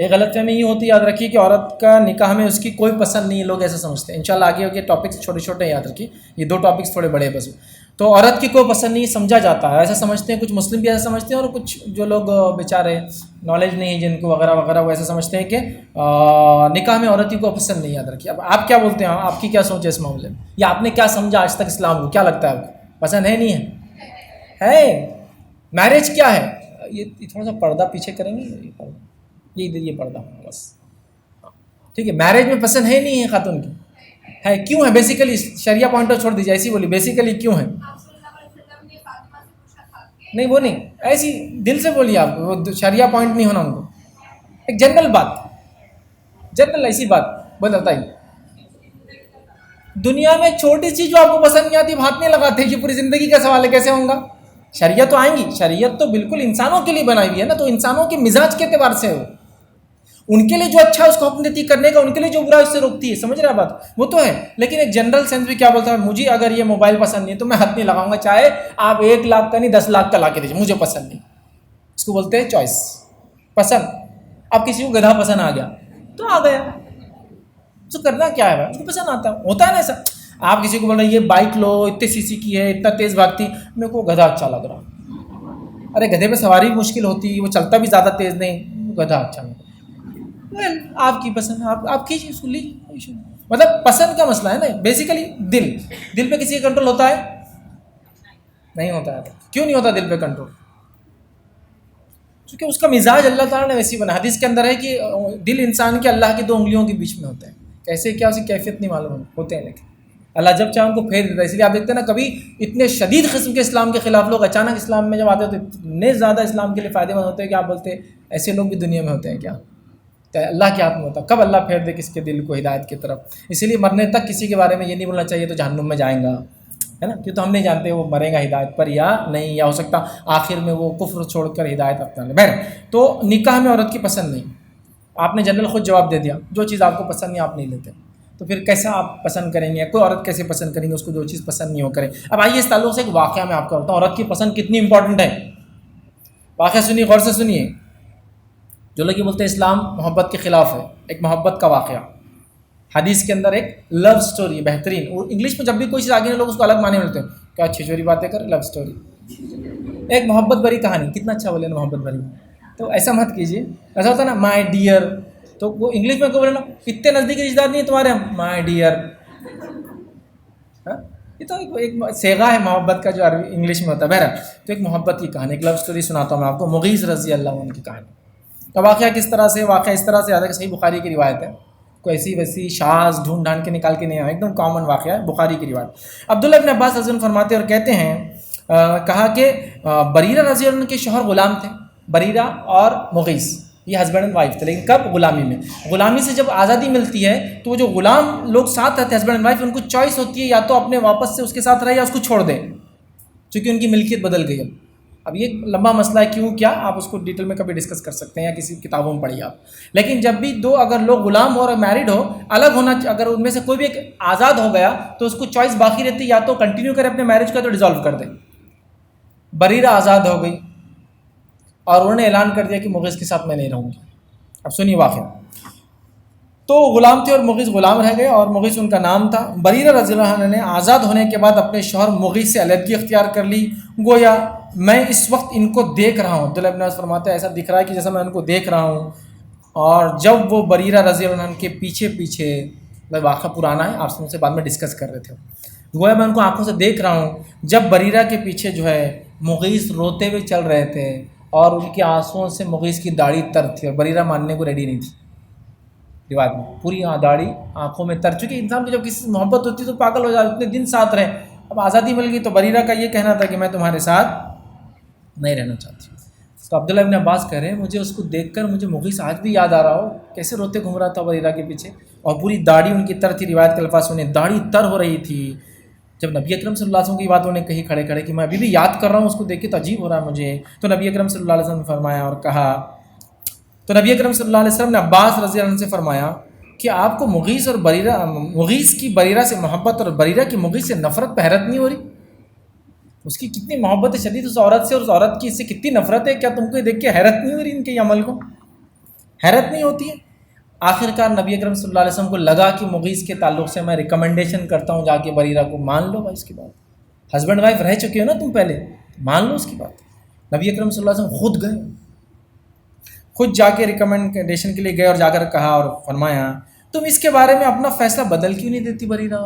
ایک غلط فہمی یہ ہوتی ہے، یاد رکھیے، کہ عورت کا نکاح میں اس کی کوئی پسند نہیں ہے، لوگ ایسا سمجھتے ہیں. انشاءاللہ آگے ٹاپکس چھوٹے چھوٹے یاد رکھیے، یہ 2 ٹاپکس تھوڑے بڑے ہیں بس. تو عورت کی کوئی پسند نہیں سمجھا جاتا ہے، ایسا سمجھتے ہیں کچھ مسلم بھی ایسا سمجھتے ہیں، اور کچھ جو لوگ بیچارے نالج نہیں ہے جن کو وغیرہ وغیرہ وہ ایسا سمجھتے ہیں کہ نکاح میں عورت کی کوئی پسند نہیں. یاد رکھیے. اب آپ کیا بولتے ہیں، آپ کی کیا سوچ ہے اس معاملے میں، یا آپ نے کیا سمجھا آج تک اسلام کو، کیا لگتا ہے آپ کو، پسند ہے نہیں ہے؟ میرج کیا ہے؟ یہ تھوڑا سا پردہ پیچھے کریں گے، یہ ادھر یہ پردہ بس ٹھیک ہے. میرج میں پسند ہے نہیں ہے خاتون کی، ہے کیوں ہے؟ بیسیکلی شریعہ پوائنٹ چھوڑ دیجیے، ایسی بولی بیسیکلی کیوں ہے. نہیں وہ نہیں، ایسی دل سے بولیے، آپ وہ شریعہ پوائنٹ نہیں ہونا ان کو، ایک جنرل بات، جنرل ایسی بات بتائیے. دنیا میں چھوٹی چیز جو آپ کو پسند نہیں آتی ہاتھ نہیں لگاتے، یہ پوری زندگی کا سوال ہے، کیسے ہوں گا؟ شریعت تو آئیں گی، شریعت تو بالکل انسانوں کے لیے بنائی ہوئی ہے نا، تو انسانوں کے مزاج کے اعتبار سے ہو، ان کے لیے جو اچھا ہے اس کو حکم دیتی کرنے کا، ان کے لیے جو برا ہے اس سے روکتی ہے. سمجھ رہے ہیں بات؟ وہ تو ہے، لیکن ایک جنرل سینس بھی کیا بولتا ہے، مجھے اگر یہ موبائل پسند نہیں ہے تو میں ہاتھ نہیں لگاؤں گا، چاہے آپ 1 لاکھ کا نہیں 10 لاکھ کا لا کے دیجیے، مجھے پسند نہیں. اس کو بولتے ہیں چوائس، پسند. اب کسی کو گدھا پسند آ گیا تو آ گیا، اس کو کرنا کیا ہے، اس کو پسند آتا ہوتا ہے نا ایسا. آپ کسی کو بول رہے ہیں یہ بائک لو، اتنے سی سی کی ہے، اتنا تیز بھاگتی، میرے کو گدھا اچھا لگ رہا. ارے گدھے پہ سواری بھی مشکل ہوتی، وہ چلتا بھی زیادہ تیز نہیں، گدھا اچھا لگ رہا. آپ کی پسند، آپ کیجیے، اس کو لیجیے. مطلب پسند کا مسئلہ ہے نا بیسیکلی. دل پہ کسی کا کنٹرول ہوتا ہے؟ نہیں ہوتا ہے. کیوں نہیں ہوتا دل پہ کنٹرول؟ کیونکہ اس کا مزاج اللہ تعالیٰ نے ویسی بنا. حدیث کے اندر ہے کہ دل انسان کے اللہ کی 2 انگلیوں کے بیچ میں ہوتا ہے. کیسے کیا، اسی کیفیت نہیں معلوم ہوتے ہیں، لیکن اللہ جب چاہے ان کو پھیر دیتا ہے. اس لیے آپ دیکھتے ہیں نا، کبھی اتنے شدید قسم کے اسلام کے خلاف لوگ اچانک اسلام میں جب آتے ہیں تو اتنے زیادہ اسلام کے لیے فائدے مند ہوتے ہیں کہ آپ بولتے ہیں ایسے لوگ بھی دنیا میں ہوتے ہیں کیا؟ اللہ کے ہاتھ میں ہوتا ہے کب اللہ پھیر دے کس کے دل کو ہدایت کی طرف. اسی لیے مرنے تک کسی کے بارے میں یہ نہیں بولنا چاہیے تو جہنم میں جائیں گا، ہے نا، کیوں تو ہم نہیں جانتے وہ مرے گا ہدایت پر یا نہیں، یا ہو سکتا آخر میں وہ کفر چھوڑ کر ہدایت اپنا لے. بہر تو نکاح میں عورت کی پسند نہیں. آپ نے جنرل خود جواب دے دیا، جو چیز آپ کو پسند نہیں آپ نہیں لیتے، تو پھر کیسا آپ پسند کریں گے؟ کوئی عورت کیسے پسند کریں گے اس کو جو چیز پسند نہیں ہو کرے؟ اب آئیے اس تعلق سے ایک واقعہ میں آپ کو بتاؤں، عورت کی پسند کتنی امپورٹنٹ ہے. واقعہ سنیے، غور سے سنیے. جو لوگ یہ بولتے ہیں اسلام محبت کے خلاف ہے، ایک محبت کا واقعہ حدیث کے اندر، ایک لو سٹوری بہترین. انگلش میں جب بھی کوئی چیز آگے لوگ اس کو الگ معنی ملتے ہیں، کیا اچھی چوری باتیں کر، لو سٹوری، ایک محبت بھری کہانی. کتنا اچھا بولے نا محبت بھری. تو ایسا مت کیجیے، ایسا ہوتا ہے نا مائی ڈیئر، تو وہ انگلش میں کو بولے نا اتنے نزدیکی رشتے دار نہیں ہے تمہارے، مائی ڈیئر. یہ تو ایک صیغہ ہے محبت کا جو عربی انگلش میں ہوتا ہے. بہرحال تو ایک محبت کی کہانی، ایک لو سٹوری سناتا ہوں میں آپ کو، مغیث رضی اللہ عنہ کی کہانی. تو واقعہ کس طرح سے، واقعہ اس طرح سے یاد ہے کہ صحیح بخاری کی روایت ہے، کوئی ایسی ویسی شاذ ڈھونڈ ڈھانڈ کے نکال کے نہیں آیا، ایک دم کامن واقعہ ہے، بخاری کی روایت. عبداللہ ابن عباس رضی اللہ عنہ فرماتے اور کہتے ہیں، کہا کہ بریرہ رضی اللہ عنہ کے شوہر غلام تھے، بریرہ اور مغیث، یہ ہسبینڈ اینڈ وائف تھے، لیکن کب؟ غلامی میں. غلامی سے جب آزادی ملتی ہے تو وہ جو غلام لوگ ساتھ رہتے ہیں ہسبینڈ اینڈ وائف، ان کو چوائس ہوتی ہے یا تو اپنے واپس سے اس کے ساتھ رہے یا اس کو چھوڑ دیں، چونکہ ان کی ملکیت بدل گئی. اب یہ لمبا مسئلہ ہے کیوں کیا، آپ اس کو ڈیٹیل میں کبھی ڈسکس کر سکتے ہیں یا کسی کتابوں میں پڑھیے آپ. لیکن جب بھی دو اگر لوگ غلام ہو اور میرڈ ہو، الگ ہونا، اگر ان میں سے کوئی بھی ایک آزاد ہو گیا تو اس کو چوائس باقی رہتی، یا تو کنٹینیو کرے اپنے میرج کا تو ڈیزالو کر دے. بریرہ آزاد ہو گئی اور انہوں نے اعلان کر دیا کہ مغیث کے ساتھ میں نہیں رہوں گی. اب سنیے واقعہ. تو غلام تھے اور مغیث غلام رہ گئے، اور مغیث ان کا نام تھا. بریرہ رضی اللہ عنہ نے آزاد ہونے کے بعد اپنے شوہر مغیث سے علیحدگی اختیار کر لی. گویا میں اس وقت ان کو دیکھ رہا ہوں، عبداللہ ابن عباس فرماتے ہیں ایسا دکھ رہا ہے کہ جیسا میں ان کو دیکھ رہا ہوں. اور جب وہ بریرہ رضی اللہ عنہ کے پیچھے پیچھے، واقعہ پرانا ہے، آپ سے بعد میں ڈسکس کر رہے تھے، گویا میں ان کو آنکھوں سے دیکھ رہا ہوں جب بریرہ کے پیچھے جو ہے مغیث روتے ہوئے چل رہے تھے، اور ان کے آنسوؤں سے مغیث کی داڑھی تر تھی، اور بریرہ ماننے کو ریڈی نہیں تھی. روایت میں پوری داڑھی آنکھوں میں تر چکی. انسان کو جب کسی سے محبت ہوتی تو پاگل ہو جاتا، اتنے دن ساتھ رہے، اب آزادی مل گئی تو بریرہ کا یہ کہنا تھا کہ میں تمہارے ساتھ نہیں رہنا چاہتی. تو عبداللہ ابن عباس کہہ رہے ہیں مجھے اس کو دیکھ کر مجھے مغیث آج بھی یاد آ رہا ہو، کیسے روتے گھوم رہا تھا بریرہ کے پیچھے، اور پوری داڑھی ان کی تر تھی. روایت کے الفاظ سنیں، داڑھی تر ہو رہی تھی. جب نبی اکرم صلی اللہ علیہ وسلم کی بات انہوں نے کہی کھڑے کھڑے کہ میں ابھی بھی یاد کر رہا ہوں اس کو دیکھ کے تو عجیب ہو رہا ہے مجھے، تو نبی اکرم صلی اللہ علیہ وسلم نے فرمایا اور کہا، تو نبی اکرم صلی اللہ علیہ وسلم نے عباس رضی اللہ عنہ سے فرمایا کہ آپ کو مغیث کی بریرہ سے محبت اور بریرہ کی مغیث سے نفرت پہ حیرت نہیں ہو رہی؟ اس کی کتنی محبت شدید اس عورت سے، اور اس عورت کی اس سے کتنی نفرت ہے، کیا تم کو یہ دیکھ کے حیرت نہیں ہو رہی ان کے عمل کو؟ حیرت نہیں ہوتی ہے؟ آخر کار نبی اکرم صلی اللہ علیہ وسلم کو لگا کہ مغیث کے تعلق سے میں ریکمنڈیشن کرتا ہوں جا کے بریرہ کو مان لو بھائی اس کی بات، ہسبینڈ وائف رہ چکے ہو نا تم پہلے، مان لو اس کی بات۔ نبی اکرم صلی اللہ علیہ وسلم خود گئے، خود جا کے ریکمنڈیشن کے لیے گئے اور جا کر کہا اور فرمایا تم اس کے بارے میں اپنا فیصلہ بدل کیوں نہیں دیتی بریرہ؟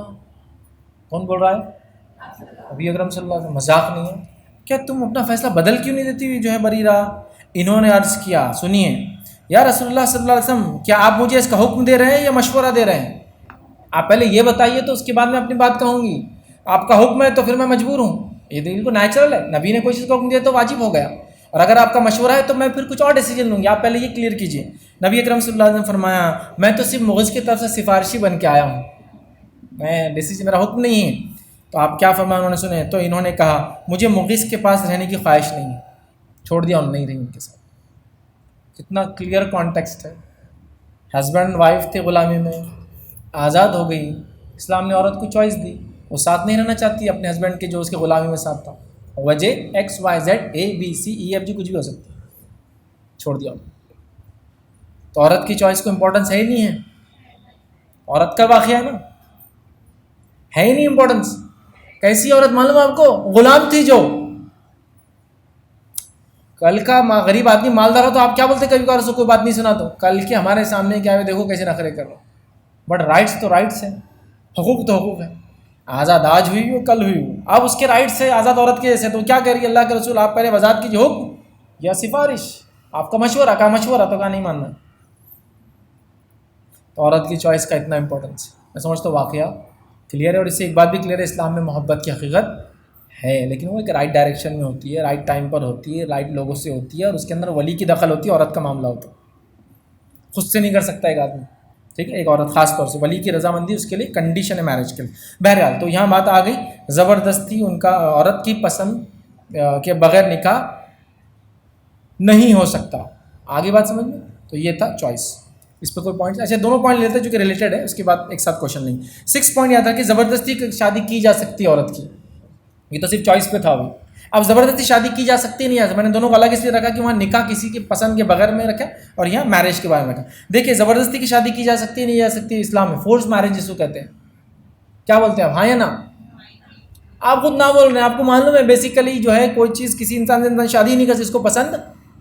کون بول رہا ہے؟ نبی اکرم صلی اللہ علیہ وسلم، مذاق نہیں ہے، کیا تم اپنا فیصلہ بدل کیوں نہیں دیتی جو ہے بریرہ؟ انہوں نے عرض کیا سنیے یا رسول اللہ صلی اللہ علیہ وسلم، کیا آپ مجھے اس کا حکم دے رہے ہیں یا مشورہ دے رہے ہیں؟ آپ پہلے یہ بتائیے تو اس کے بعد میں اپنی بات کہوں گی، آپ کا حکم ہے تو پھر میں مجبور ہوں، یہ تو بالکل نیچرل ہے، نبی نے کوئی چیز کا حکم دیا تو واجب ہو گیا، اور اگر آپ کا مشورہ ہے تو میں پھر کچھ اور ڈیسیجن لوں گی، آپ پہلے یہ کلیئر کیجیے۔ نبی اکرم صلی اللہ علیہ وسلم فرمایا میں تو صرف مغیث کی طرف سے سفارشی بن کے آیا ہوں، میں ڈیسیجن، میرا حکم نہیں ہے۔ تو آپ کیا فرمایا انہوں نے سنے تو انہوں نے کہا مجھے مغیث کے پاس رہنے کی خواہش نہیں ہے، چھوڑ دیا، نہیں رہی ان کے ساتھ۔ کتنا کلیئر کانٹیکسٹ ہے، ہسبینڈ وائف تھے غلامی میں، آزاد ہو گئی، اسلام نے عورت کو چوائس دی، وہ ساتھ نہیں رہنا چاہتی اپنے ہسبینڈ کے جو اس کے غلامی میں ساتھ تھا، وجہ X Y Z A B C E F G کچھ بھی ہو سکتی ہے، چھوڑ دیا۔ تو عورت کی چوائس کو امپورٹنس ہے ہی نہیں ہے، عورت کا واقعہ ہے نا، ہے ہی نہیں امپورٹنس۔ کیسی عورت معلوم ہے آپ کو؟ غلام تھی جو، کل کا غریب آدمی مالدار ہو تو آپ کیا بولتے کبھی کبھار کوئی بات نہیں سنا تو کل کے ہمارے سامنے کیا ہے دیکھو کیسے نخرے کر رہا ہو، بٹ رائٹس تو رائٹس ہیں، حقوق تو حقوق ہے، آزاد آج ہوئی ہو کل ہوئی ہو، اب اس کے رائٹس ہے آزاد عورت کے جیسے، تو کیا کہہ رہی ہے اللہ کے رسول آپ پہلے وضاحت کیجیے، حکم یا سفارش، آپ کا مشورہ، کا مشورہ تو کا نہیں ماننا۔ تو عورت کی چوائس کا اتنا امپورٹنس ہے، میں سمجھتا ہوں واقعہ کلیئر ہے، اور اس سے ایک بات بھی کلیئر ہے، اسلام میں محبت کی حقیقت ہے، لیکن وہ ایک رائٹ ڈائریکشن میں ہوتی ہے، رائٹ ٹائم پر ہوتی ہے، رائٹ لوگوں سے ہوتی ہے، اور اس کے اندر ولی کی دخل ہوتی ہے، عورت کا معاملہ ہوتا ہے، خود سے نہیں کر سکتا ایک آدمی، ٹھیک ہے، ایک عورت خاص طور سے ولی کی رضامندی اس کے لیے کنڈیشن ہے میرج کے لیے۔ بہرحال تو یہاں بات آ گئی زبردستی ان کا عورت کی پسند کے بغیر نکاح نہیں ہو سکتا، آگے بات سمجھ میں؟ تو یہ تھا چوائس، اس پہ کوئی پوائنٹ، اچھا دونوں پوائنٹ لیتے ہیں جو کہ ریلیٹڈ ہے، اس کے بعد ایک ساتھ کوشچن نہیں۔ 6 پوائنٹ یاد ہے کہ زبردستی شادی کی جا سکتی ہے عورت کی، یہ تو صرف چوائس پہ تھا ابھی، اب زبردستی شادی کی جا سکتی نہیں ہے، میں نے دونوں کو الگ اس لیے رکھا کہ وہاں نکاح کسی کی پسند کے بغیر میں رکھا اور یہاں میرج کے بارے میں رکھا۔ دیکھیے زبردستی کی شادی کی جا سکتی ہے نہیں جا سکتی اسلام میں، فورس میرج جس کو کہتے ہیں، کیا بولتے ہیں آپ، ہاں یا نا؟ آپ خود نہ بول رہے ہیں، آپ کو معلوم ہے بیسیکلی جو ہے کوئی چیز کسی انسان سے انسان شادی نہیں کر اس کو پسند،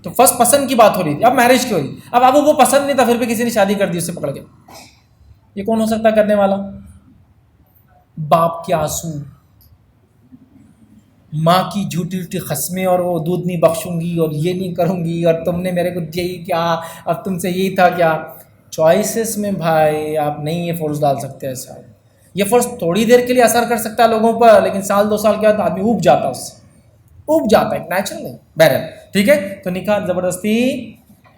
تو فرسٹ پسند کی بات ہو رہی تھی، اب میرج کی ہو رہی، اب آپ کو پسند نہیں تھا پھر بھی کسی نے شادی کر دی اس سے پکڑ کے، یہ کون ہو سکتا ہے کرنے والا؟ باپ کے آنسو، ماں کی جھوٹی جھوٹی قسمیں، اور وہ دودھ نہیں بخشوں گی اور یہ نہیں کروں گی اور تم نے میرے کو یہی کیا، اب تم سے یہی تھا کیا۔ چوائسیز میں بھائی آپ نہیں یہ فورس ڈال سکتے ایسا، یہ فورس تھوڑی دیر کے لیے اثر کر سکتا ہے لوگوں پر، لیکن سال 2 سال کے بعد آدمی اوب جاتا ہے، اس سے اوب جاتا ہے، نیچرل نہیں، بہرحال ٹھیک ہے۔ تو نکاح زبردستی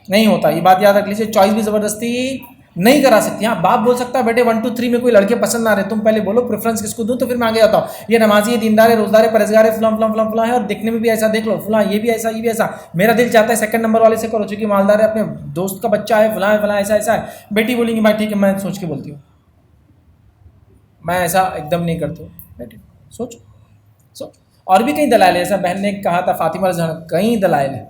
نہیں ہوتا، یہ بات یاد رکھ لیجیے، چوائس بھی زبردستی نہیں کرا سکتی۔ ہاں باپ بول سکتا ہے بیٹے 1 2 3 میں کوئی لڑکے پسند نہ رہے، تم پہلے بولو پریفرنس کس کو دوں، تو پھر میں آگے جاتا ہوں، یہ نمازی ہے، دیندار ہے، روزدار ہے، پرہیزگار ہے، فلاں فلاں فلاں فلاں ہے، اور دیکھنے میں بھی ایسا دیکھ لو فلاں، یہ بھی ایسا یہ بھی ایسا، میرا دل چاہتا ہے سیکنڈ نمبر والے سے کرو چونکہ مالدار ہے، اپنے دوست کا بچہ ہے، فلاں فلاں ایسا ایسا ہے، بیٹی بولیں گی بھائی ٹھیک ہے میں سوچ کے بولتی ہوں، میں ایسا ایک دم نہیں کرتی ہوں، بیٹی سوچ سوچ۔ اور بھی کئی دلائل ہے، ایسا بہن نے کہا تھا فاطمہ رضی اللہ عنہا، کئی دلائل ہیں،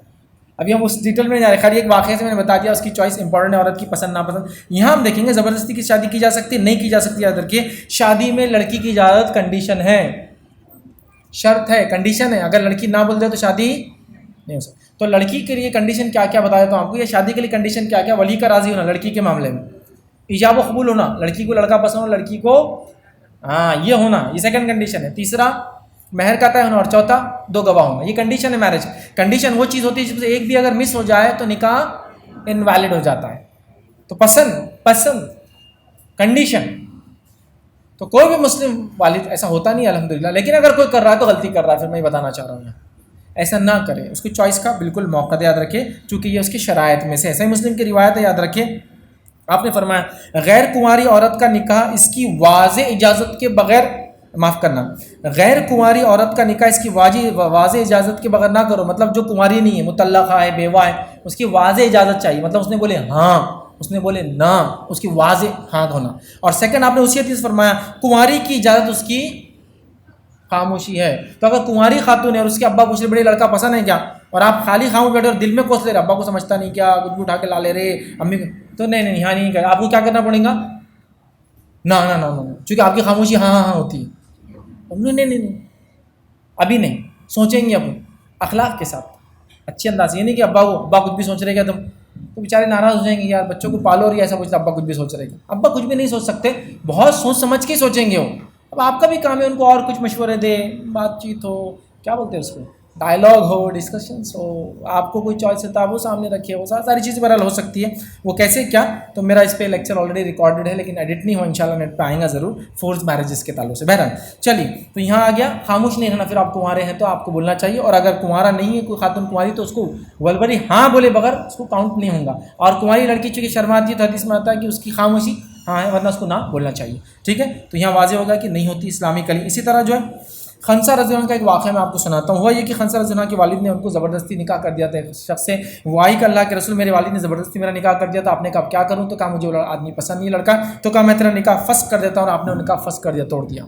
ابھی ہم اس ڈیٹیل میں نہیں جا رہے، خالی ایک واقعے سے میں نے بتا دیا اس کی چوائس امپورٹنٹ ہے، عورت کی پسند ناپسند۔ یہاں ہم دیکھیں گے زبردستی کی شادی کی جا سکتی ہے نہیں کی جا سکتی، یاد رکھیے شادی میں لڑکی کی اجازت کنڈیشن ہے، شرط ہے، کنڈیشن ہے، اگر لڑکی نہ بول دے تو شادی نہیں ہو سکتی۔ تو لڑکی کے لیے کنڈیشن کیا کیا بتا دیتا ہوں آپ کو، یہ شادی کے لیے کنڈیشن کیا کیا، ولی کا راضی ہونا لڑکی کے معاملے میں، ایجاب و قبول ہونا، لڑکی کو لڑکا پسند ہو، لڑکی کو ہاں یہ ہونا، یہ سیکنڈ کنڈیشن ہے، تیسرا مہر کا طے ہونا، اور چوتھا 2 گواہ ہونا، یہ کنڈیشن ہے میرج۔ کنڈیشن وہ چیز ہوتی ہے جس سے ایک بھی اگر مس ہو جائے تو نکاح انویلڈ ہو جاتا ہے، تو پسند کنڈیشن، تو کوئی بھی مسلم والد ایسا ہوتا نہیں الحمدللہ، لیکن اگر کوئی کر رہا ہے تو غلطی کر رہا ہے، پھر میں یہ بتانا چاہ رہا ہوں ایسا نہ کرے، اس کی چوائس کا بالکل موقع یاد رکھے، چونکہ یہ اس کی شرائط میں سے، صحیح مسلم کی روایت ہے یاد رکھے، آپ نے فرمایا غیر کنواری عورت کا نکاح اس کی واضح اجازت کے بغیر، معاف کرنا، غیر کنواری عورت کا نکاح اس کی واضح اجازت کے بغیر نہ کرو، مطلب جو کنواری نہیں ہے، مطلقہ ہے، بیوہ ہے، اس کی واضح اجازت چاہیے، مطلب اس نے بولے ہاں، اس نے بولے نہ، اس کی واضح ہاں ہونا۔ اور سیکنڈ آپ نے اسی حدیث فرمایا کنواری کی اجازت اس کی خاموشی ہے، تو اگر کنواری خاتون ہے اور اس کے ابا پوچھ رہے بڑے لڑکا پسند ہے کیا، اور آپ خالی خاموش بیٹھے اور دل میں کوس لے رہے ابا کو سمجھتا نہیں کیا, کچھ بھی اٹھا کے لا لے رہے امی کو, تو نہیں یہاں نہیں کرے. آپ کو کیا کرنا پڑے گا؟ نہ چونکہ آپ کی خاموشی ہاں ہاں ہوتی ہے. نہیں ابھی نہیں, سوچیں گے اب اخلاق کے ساتھ اچھے انداز سے. یہ نہیں کہ ابا کچھ بھی سوچ رہے کیا تم, تو بیچارے ناراض ہو جائیں گے, یار بچوں کو پالو اور یہ ایسا پوچھتا ابا کچھ بھی سوچ رہے. ابا کچھ بھی نہیں سوچ سکتے, بہت سوچ سمجھ کے ہی سوچیں گے وہ. اب آپ کا بھی کام ہے ان کو اور کچھ مشورے دے, بات چیت ہو, کیا بولتے ہیں اس کو, ڈائلاگ ہو, ڈسکشنس ہو, آپ کو کوئی چوائس ہوتا ہے وہ سامنے رکھے, وہ ساری چیزیں بہرحال ہو سکتی ہے. وہ کیسے کیا, تو میرا اس پہ لیکچر آلریڈی ریکارڈڈ ہے لیکن ایڈٹ نہیں ہوا, انشاءاللہ نیٹ پہ آئیں گا ضرور, فورس میرجز کے تعلق سے. بہرحال چلیے, تو یہاں آ گیا خاموش نہیں رہنا. پھر آپ کنوارے ہیں تو آپ کو بولنا چاہیے, اور اگر کنوارا نہیں ہے کوئی خاتون کنواری تو اس کو ولولی ہاں بولے بغیر اس کو کاؤنٹ نہیں ہوگا. اور کنواری لڑکی چونکہ شرماتی ہے تو حدیث میں آتا ہے کہ اس کی خاموشی ہاں ہے, ورنہ اس کو نہ بولنا چاہیے. ٹھیک ہے, تو یہاں واضح ہوگا کہ نہیں ہوتی اسلامی کلی. اسی طرح جو ہے خنسہ رضی اللہ عنہ کا ایک واقعہ میں آپ کو سناتا ہوں. ہوا یہ کہ خنسہ رضی اللہ عنہ کے والد نے ان کو زبردستی نکاح کر دیا تھا. ایک شخص سے وہ آئی کہ اللہ کے رسول میرے والد نے زبردستی میرا نکاح کر دیا تھا. آپ نے کہا کیا کروں, تو کہا مجھے وہ آدمی پسند نہیں لڑکا, تو کہا میں تیرا نکاح فسخ کر دیتا ہوں, اور آپ نے نکاح فسخ کر دیا, توڑ دیا.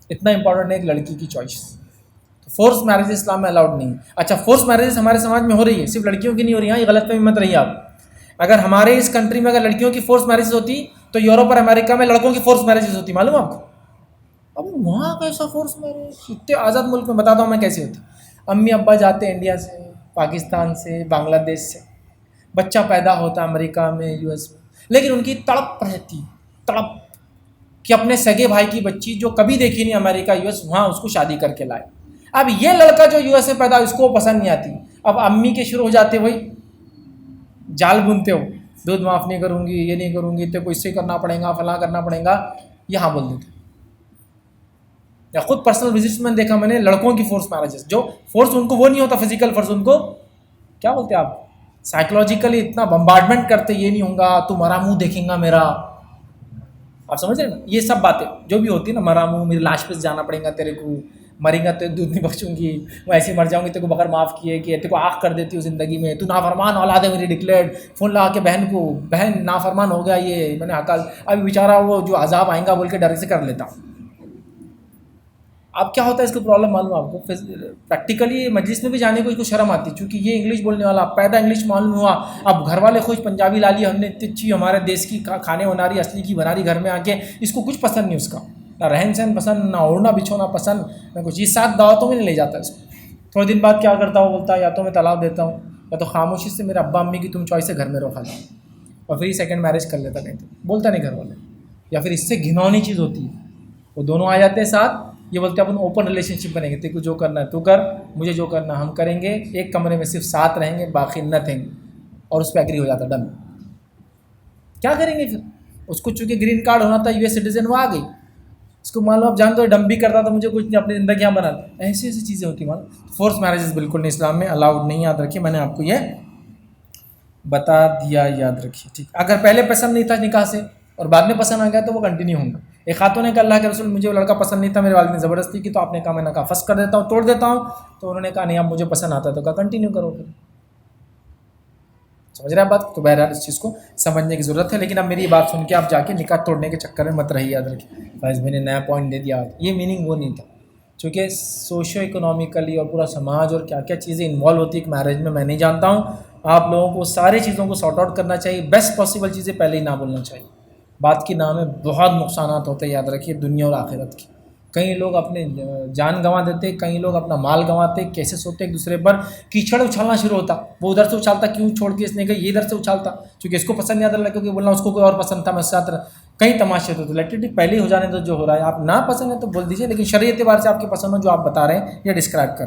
اتنا امپورٹنٹ ہے ایک لڑکی کی چوائس. فورس میرج اسلام میں الاؤڈ نہیں. اچھا, فورس میرج ہمارے سماج میں ہو رہی ہے, صرف لڑکیوں کی نہیں ہو رہی. ہاں, یہ غلط فہمی مت رہی آپ. اگر ہمارے اس کنٹری میں اگر لڑکیوں کی فورس میرجز ہوتی تو یورپ اور امریکہ میں لڑکوں کی فورس میرجز ہوتی. معلوم آپ کو؟ اب وہاں کیسا فورس میرج, اتنے آزاد ملک میں بتاتا ہوں میں کیسے ہوتی. امی ابا جاتے ہیں انڈیا سے, پاکستان سے, بنگلہ دیش سے, بچہ پیدا ہوتا ہے امریکہ میں, یو ایس میں, لیکن ان کی تڑپ رہتی, تڑپ کہ اپنے سگے بھائی کی بچی جو کبھی دیکھی نہیں امریکہ یو ایس, وہاں اس کو شادی کر کے لائے. اب یہ لڑکا جو یو ایس میں پیدا اس کو پسند نہیں آتی. اب امی کے شروع ہو جاتے وہی جال بنتے ہو, دودھ معاف نہیں کروں گی, یہ نہیں کروں گی, تو کو اس سے کرنا پڑے گا, فلاں کرنا پڑے گا, یہاں بول دیتے. یا خود پرسنل وزٹس میں دیکھا میں نے لڑکوں کی فورس میرجز, جو فورس ان کو وہ نہیں ہوتا فزیکل فورس, ان کو کیا بولتے ہیں آپ, سائیکولوجیکلی اتنا بمبارڈمنٹ کرتے, یہ نہیں ہوگا تو مرا منہ دیکھیں گا میرا. آپ سمجھ رہے ہیں نا, یہ سب باتیں جو بھی ہوتی ہے نا, مرا منہ, میری لاش پہ جانا پڑے گا تیرے کو, مرے گا تو دودھ نہیں بخشوں گی, میں ایسے مر جاؤں گی تیرے کو بغیر معاف کیے, کہ تیرے کو آنکھ کر دیتی ہوں زندگی میں, تو نافرمان اولاد ہے میری ڈکلیئرڈ. فون لگا کے بہن کو, بہن نافرمان ہو گیا یہ, میں نے حقال, ابھی بیچارہ وہ جو عذاب آئیں گا بول کے ڈر سے کر لیتا ہوں. اب کیا ہوتا ہے اس کو پرابلم معلوم آپ کو, پریکٹیکلی مجلس میں بھی جانے کو اس کو شرم آتی, چونکہ یہ انگلش بولنے والا پیدا انگلش معلوم ہوا. اب گھر والے خوش, پنجابی لا لی ہم نے, اتنی اچھی ہمارے دیش کی کھانے بنا رہی, اصلی کی بنا رہی گھر میں آ کے, اس کو کچھ پسند نہیں, اس کا نہ رہن سہن پسند, نہ اوڑھنا بچھونا پسند, نہ کچھ. یہ 7 دعوتوں میں نہیں لے جاتا اس کو. تھوڑے دن بعد کیا کرتا ہوں, بولتا ہے یا تو میں طلاق دیتا ہوں, یا تو خاموشی سے میرے ابا امی کی تم چوائس سے گھر میں رکھا جاؤ, اور پھر سیکنڈ میرج کر لیتا, کہیں تو بولتا نہیں گھر والے. یا پھر اس سے گھنونی چیز ہوتی ہے, وہ دونوں آ جاتے ہیں ساتھ, یہ بولتے ہیں اپن اوپن ریلیشن شپ بنیں گے, تیرے کو جو کرنا ہے تو کر, مجھے جو کرنا ہم کریں گے, ایک کمرے میں صرف ساتھ رہیں گے, باقی نتھنگ. اور اس پہ ایگری ہو جاتا, ڈن. کیا کریں گے پھر, اس کو چونکہ گرین کارڈ ہونا تھا, یو ایس سٹیزن, وہ آ گئی, اس کو معلوم آپ جانتے ہو ڈم بھی کرتا تھا, مجھے کچھ نہیں, اپنی زندگی یہاں بنا. ایسی ایسی چیزیں ہوتی ہیں. فورس میرجز بالکل نہیں اسلام میں الاؤڈ نہیں, یاد رکھیے, میں نے آپ کو یہ بتا دیا, یاد رکھیے. ٹھیک, اگر پہلے پسند نہیں تھا نکاح سے اور بعد میں پسند آ گیا تو وہ کنٹینیو ہوگا. ایک خاتون نے کہا اللہ کے رسول مجھے وہ لڑکا پسند نہیں تھا, میرے والد نے زبردستی کی, تو آپ نے کہا میں نکاح فسخ کر دیتا ہوں, توڑ دیتا ہوں. تو انہوں نے کہا نہیں, اب مجھے پسند آتا ہے, تو کہا کنٹینیو کرو. پھر سمجھ رہے ہیں بات, تو بہرحال اس چیز کو سمجھنے کی ضرورت ہے. لیکن اب میری بات سن کے آپ جا کے نکاح توڑنے کے چکر میں مت رہیے, یاد رکھیے. فیض میں نے نیا پوائنٹ دے دیا, یہ میننگ وہ نہیں تھا, چونکہ سوشو اکنامیکلی اور پورا سماج اور کیا کیا چیزیں انوالو ہوتی ہے ایک میرج میں نہیں جانتا ہوں. آپ لوگوں کو ساری چیزوں کو سارٹ آؤٹ کرنا چاہیے, بیسٹ پاسبل چیزیں پہلے ہی نہ بولنا چاہیے. بات کی نام ہے, بہت نقصانات ہوتے ہیں, یاد رکھیے, دنیا اور آخرت کی. کئی لوگ اپنے جان گنوا دیتے, کئی لوگ اپنا مال گنواتے, کیسے ہوتے ایک دوسرے پر. کیچڑ اچھالنا شروع ہوتا, وہ ادھر سے اچھالتا, کیوں چھوڑ کے اس نے کہا, یہ ادھر سے اچھالتا, چونکہ اس کو پسند نہیں آتا, کیونکہ بولنا اس کو کوئی اور پسند تھا, میں ساتھ کئی تماشے ہوتے. لیٹرلی پہلے ہی ہو جانے تو جو ہو رہا ہے, آپ نہ پسند ہے تو بول دیجیے, لیکن شرعیت اعتبار سے آپ کے پسند ہو جو آپ بتا رہے ہیں یا ڈسکرائب کر رہے ہیں.